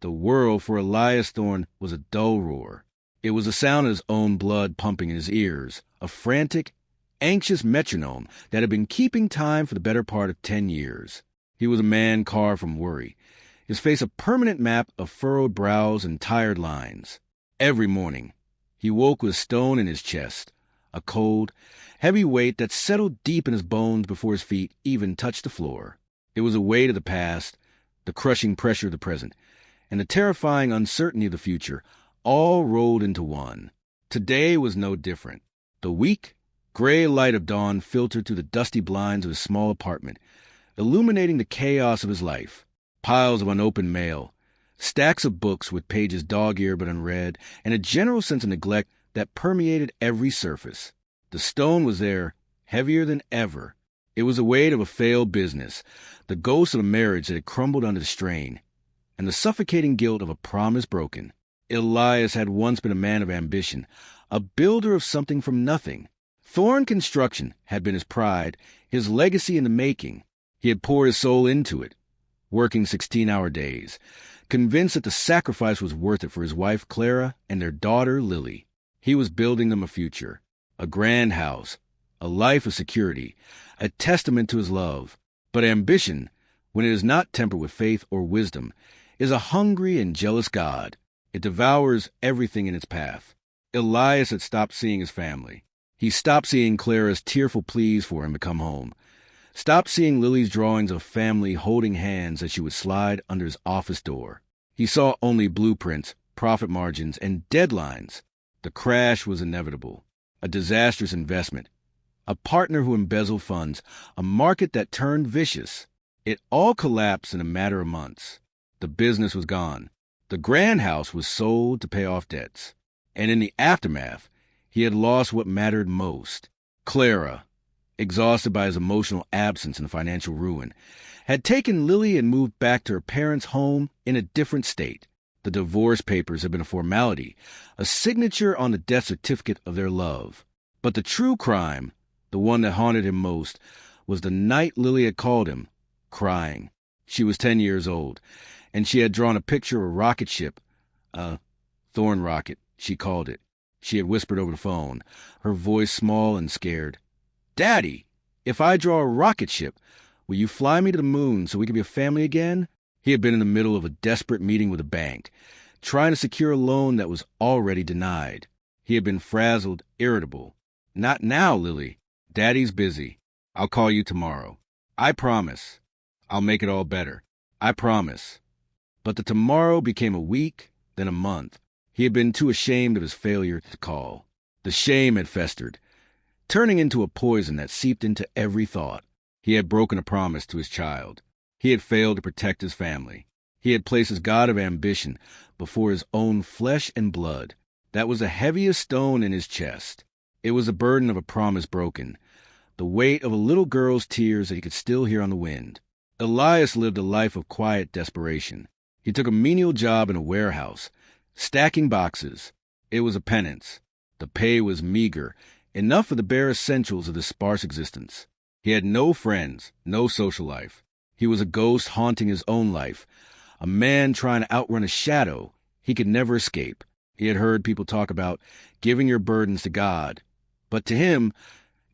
The world for Elias Thorne was a dull roar. It was the sound of his own blood pumping in his ears, a frantic, anxious metronome that had been keeping time for the better part of 10 years. He was a man carved from worry, his face a permanent map of furrowed brows and tired lines. Every morning, he woke with a stone in his chest, a cold, heavy weight that settled deep in his bones before his feet even touched the floor. It was a weight of the past, the crushing pressure of the present, and the terrifying uncertainty of the future, all rolled into one. Today was no different. The weak, gray light of dawn filtered through the dusty blinds of his small apartment, illuminating the chaos of his life. Piles of unopened mail, stacks of books with pages dog-eared but unread, and a general sense of neglect that permeated every surface. The stone was there, heavier than ever. It was the weight of a failed business, the ghost of a marriage that had crumbled under the strain, and the suffocating guilt of a promise broken. Elias had once been a man of ambition, a builder of something from nothing. Thorne Construction had been his pride, his legacy in the making. He had poured his soul into it, working 16-hour days, convinced that the sacrifice was worth it for his wife Clara and their daughter Lily. He was building them a future, a grand house, a life of security, a testament to his love. But ambition, when it is not tempered with faith or wisdom, is a hungry and jealous god. It devours everything in its path. Elias had stopped seeing his family. He stopped seeing Clara's tearful pleas for him to come home. Stopped seeing Lily's drawings of family holding hands as she would slide under his office door. He saw only blueprints, profit margins, and deadlines. The crash was inevitable. A disastrous investment. A partner who embezzled funds. A market that turned vicious. It all collapsed in a matter of months. The business was gone. The grand house was sold to pay off debts. And in the aftermath, he had lost what mattered most. Clara, exhausted by his emotional absence and financial ruin, had taken Lily and moved back to her parents' home in a different state. The divorce papers had been a formality, a signature on the death certificate of their love. But the true crime, the one that haunted him most, was the night Lily had called him, crying. She was 10 years old, and she had drawn a picture of a rocket ship, a Thorne rocket, she called it. She had whispered over the phone, her voice small and scared. "Daddy, if I draw a rocket ship, will you fly me to the moon so we can be a family again?" He had been in the middle of a desperate meeting with a bank, trying to secure a loan that was already denied. He had been frazzled, irritable. "Not now, Lily. Daddy's busy. I'll call you tomorrow. I promise. I'll make it all better. I promise." But the tomorrow became a week, then a month. He had been too ashamed of his failure to call. The shame had festered, turning into a poison that seeped into every thought. He had broken a promise to his child. He had failed to protect his family. He had placed his god of ambition before his own flesh and blood. That was the heaviest stone in his chest. It was the burden of a promise broken, the weight of a little girl's tears that he could still hear on the wind. Elias lived a life of quiet desperation. He took a menial job in a warehouse, stacking boxes. It was a penance. The pay was meager, enough for the bare essentials of this sparse existence. He had no friends, no social life. He was a ghost haunting his own life, a man trying to outrun a shadow he could never escape. He had heard people talk about giving your burdens to God. But to him,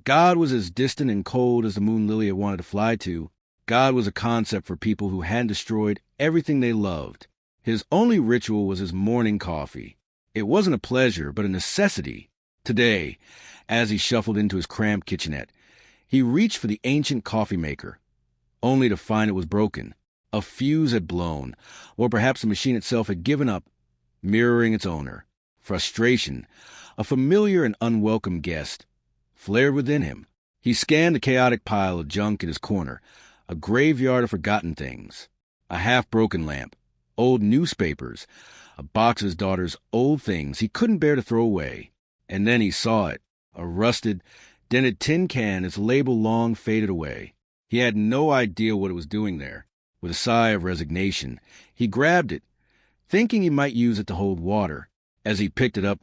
God was as distant and cold as the moon Lily had wanted to fly to. God was a concept for people who had destroyed everything they loved. His only ritual was his morning coffee. It wasn't a pleasure, but a necessity. Today, as he shuffled into his cramped kitchenette, he reached for the ancient coffee maker, only to find it was broken. A fuse had blown, or perhaps the machine itself had given up, mirroring its owner. Frustration, a familiar and unwelcome guest, flared within him. He scanned the chaotic pile of junk in his corner, a graveyard of forgotten things, a half-broken lamp, old newspapers, a box of his daughter's old things he couldn't bear to throw away. And then he saw it, a rusted, dented tin can, its label long faded away. He had no idea what it was doing there. With a sigh of resignation, he grabbed it, thinking he might use it to hold water. As he picked it up,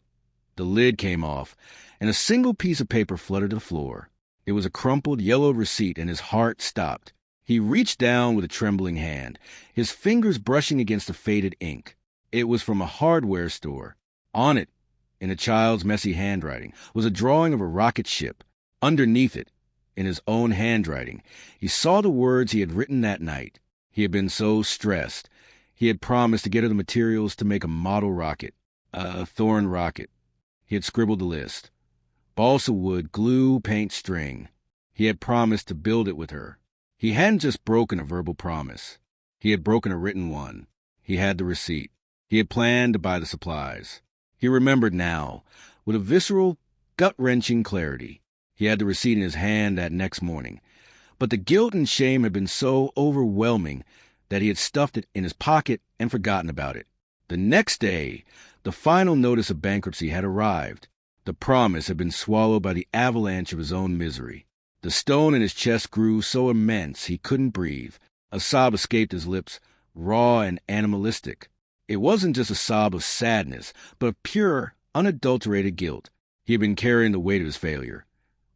the lid came off, and a single piece of paper fluttered to the floor. It was a crumpled, yellowed receipt, and his heart stopped. He reached down with a trembling hand, his fingers brushing against the faded ink. It was from a hardware store. On it, in a child's messy handwriting, was a drawing of a rocket ship. Underneath it, in his own handwriting, he saw the words he had written that night. He had been so stressed. He had promised to get her the materials to make a model rocket, a Thorn rocket. He had scribbled the list. Balsa wood, glue, paint, string. He had promised to build it with her. He hadn't just broken a verbal promise. He had broken a written one. He had the receipt. He had planned to buy the supplies. He remembered now, with a visceral, gut-wrenching clarity. He had the receipt in his hand that next morning. But the guilt and shame had been so overwhelming that he had stuffed it in his pocket and forgotten about it. The next day, the final notice of bankruptcy had arrived. The promise had been swallowed by the avalanche of his own misery. The stone in his chest grew so immense he couldn't breathe. A sob escaped his lips, raw and animalistic. It wasn't just a sob of sadness, but of pure, unadulterated guilt. He had been carrying the weight of his failure.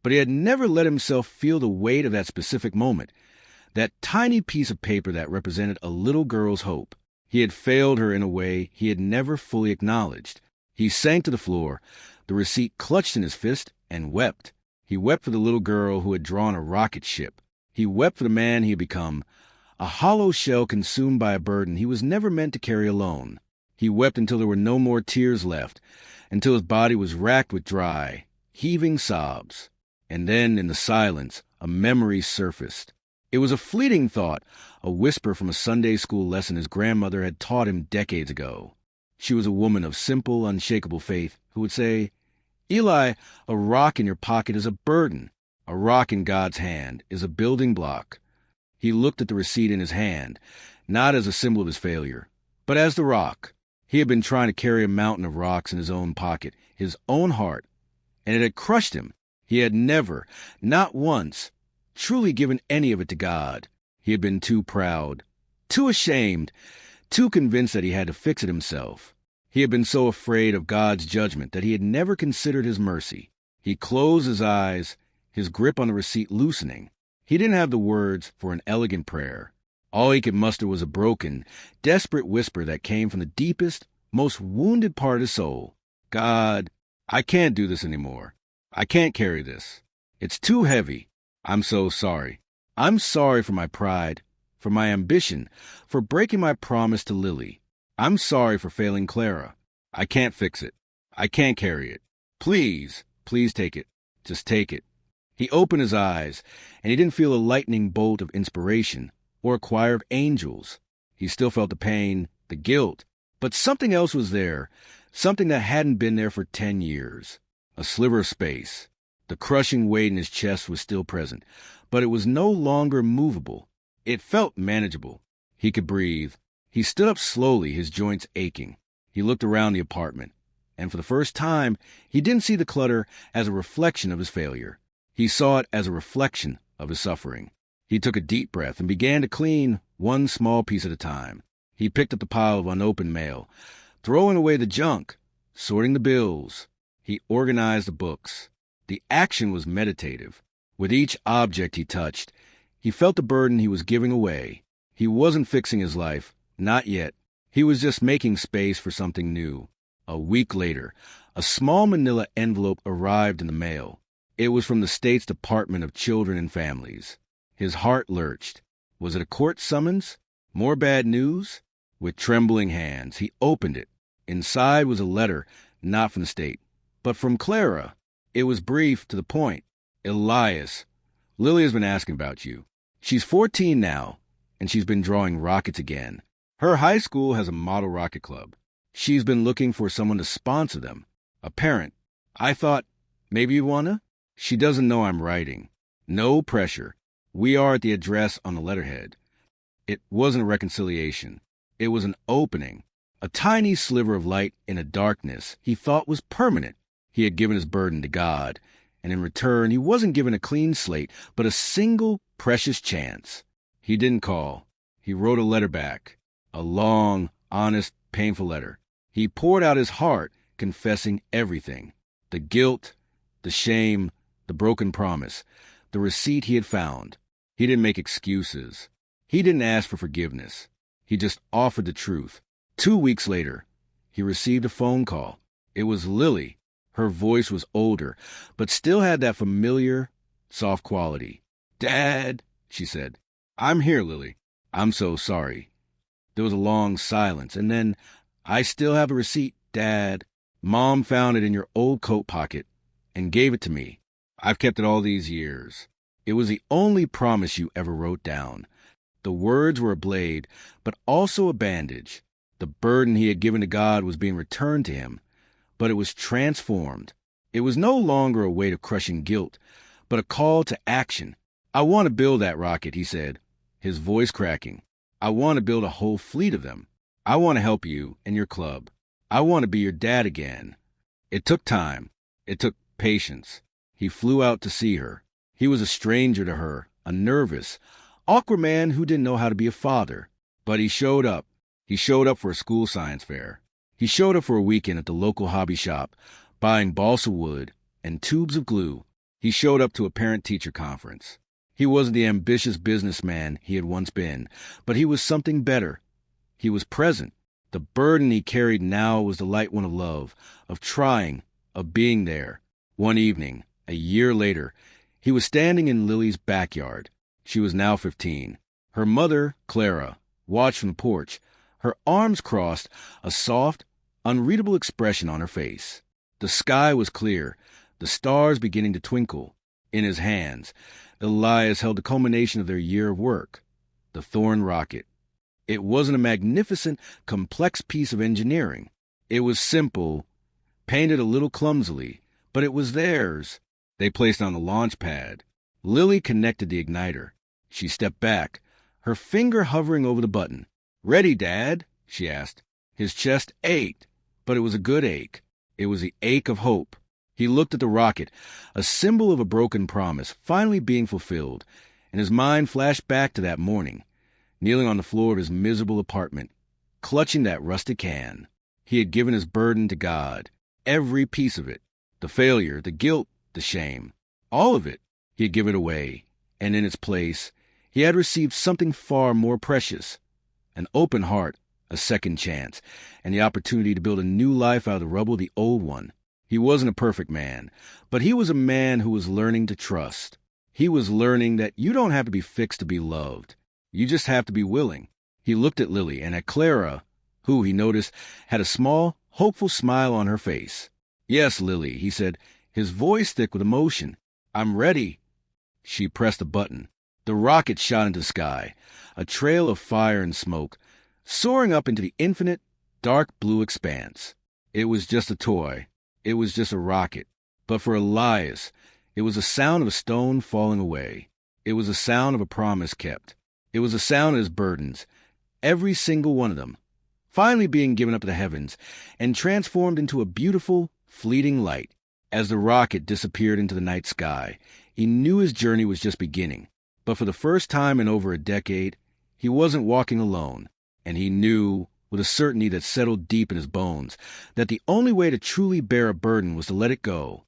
But he had never let himself feel the weight of that specific moment, that tiny piece of paper that represented a little girl's hope. He had failed her in a way he had never fully acknowledged. He sank to the floor, the receipt clutched in his fist, and wept. He wept for the little girl who had drawn a rocket ship. He wept for the man he had become, a hollow shell consumed by a burden he was never meant to carry alone. He wept until there were no more tears left, until his body was racked with dry, heaving sobs. And then, in the silence, a memory surfaced. It was a fleeting thought, a whisper from a Sunday school lesson his grandmother had taught him decades ago. She was a woman of simple, unshakable faith who would say, "Eli, a rock in your pocket is a burden. A rock in God's hand is a building block." He looked at the receipt in his hand, not as a symbol of his failure, but as the rock. He had been trying to carry a mountain of rocks in his own pocket, his own heart, and it had crushed him. He had never, not once, truly given any of it to God. He had been too proud, too ashamed, too convinced that he had to fix it himself. He had been so afraid of God's judgment that he had never considered his mercy. He closed his eyes, his grip on the receipt loosening. He didn't have the words for an elegant prayer. All he could muster was a broken, desperate whisper that came from the deepest, most wounded part of his soul. "God, I can't do this anymore. I can't carry this. It's too heavy. I'm so sorry. I'm sorry for my pride, for my ambition, for breaking my promise to Lily. I'm sorry for failing Clara. I can't fix it. I can't carry it. Please, please take it. Just take it." He opened his eyes, and he didn't feel a lightning bolt of inspiration or a choir of angels. He still felt the pain, the guilt, but something else was there, something that hadn't been there for 10 years. A sliver of space. The crushing weight in his chest was still present, but it was no longer movable. It felt manageable. He could breathe. He stood up slowly, his joints aching. He looked around the apartment, and for the first time, he didn't see the clutter as a reflection of his failure. He saw it as a reflection of his suffering. He took a deep breath and began to clean one small piece at a time. He picked up the pile of unopened mail, throwing away the junk, sorting the bills. He organized the books. The action was meditative. With each object he touched, he felt the burden he was giving away. He wasn't fixing his life, not yet. He was just making space for something new. A week later, a small manila envelope arrived in the mail. It was from the state's Department of Children and Families. His heart lurched. Was it a court summons? More bad news? With trembling hands, he opened it. Inside was a letter, not from the state, but from Clara. It was brief, to the point. "Elias, Lily has been asking about you. She's 14 now, and she's been drawing rockets again. Her high school has a model rocket club. She's been looking for someone to sponsor them, a parent. I thought, maybe you wanna? She doesn't know I'm writing. No pressure. We are at the address on the letterhead." It wasn't a reconciliation. It was an opening, a tiny sliver of light in a darkness he thought was permanent. He had given his burden to God, and in return he wasn't given a clean slate, but a single precious chance. He didn't call. He wrote a letter back, a long, honest, painful letter. He poured out his heart, confessing everything. The guilt, the shame, the broken promise, the receipt he had found. He didn't make excuses. He didn't ask for forgiveness. He just offered the truth. 2 weeks later, he received a phone call. It was Lily. Her voice was older, but still had that familiar, soft quality. "Dad," she said. "I'm here, Lily. I'm so sorry." There was a long silence, and then, "I still have a receipt, Dad. Mom found it in your old coat pocket and gave it to me. I've kept it all these years. It was the only promise you ever wrote down." The words were a blade, but also a bandage. The burden he had given to God was being returned to him, but it was transformed. It was no longer a weight of crushing guilt, but a call to action. "I want to build that rocket," he said, his voice cracking. "I want to build a whole fleet of them. I want to help you and your club. I want to be your dad again." It took time. It took patience. He flew out to see her. He was a stranger to her, a nervous, awkward man who didn't know how to be a father. But he showed up. He showed up for a school science fair. He showed up for a weekend at the local hobby shop, buying balsa wood and tubes of glue. He showed up to a parent-teacher conference. He wasn't the ambitious businessman he had once been, but he was something better. He was present. The burden he carried now was the light one of love, of trying, of being there. One evening, a year later, he was standing in Lily's backyard. She was now 15. Her mother, Clara, watched from the porch, her arms crossed, a soft, unreadable expression on her face. The sky was clear, the stars beginning to twinkle. In his hands, Elias held the culmination of their year of work, the Thorn rocket. It wasn't a magnificent, complex piece of engineering. It was simple, painted a little clumsily, but it was theirs. They placed it on the launch pad. Lily connected the igniter. She stepped back, her finger hovering over the button. "Ready, Dad?" she asked. His chest ached, but it was a good ache. It was the ache of hope. He looked at the rocket, a symbol of a broken promise finally being fulfilled, and his mind flashed back to that morning, kneeling on the floor of his miserable apartment, clutching that rusted can. He had given his burden to God, every piece of it, the failure, the guilt, the shame, all of it. He had given it away, and in its place, he had received something far more precious, an open heart, a second chance, and the opportunity to build a new life out of the rubble of the old one. He wasn't a perfect man, but he was a man who was learning to trust. He was learning that you don't have to be fixed to be loved. You just have to be willing. He looked at Lily and at Clara, who, he noticed, had a small, hopeful smile on her face. "Yes, Lily," he said, his voice thick with emotion. "I'm ready." She pressed a button. The rocket shot into the sky, a trail of fire and smoke, soaring up into the infinite, dark blue expanse. It was just a toy. It was just a rocket. But for Elias, it was the sound of a stone falling away. It was the sound of a promise kept. It was the sound of his burdens, every single one of them, finally being given up to the heavens and transformed into a beautiful, fleeting light. As the rocket disappeared into the night sky, he knew his journey was just beginning. But for the first time in over a decade, he wasn't walking alone, and he knew, with a certainty that settled deep in his bones, that the only way to truly bear a burden was to let it go,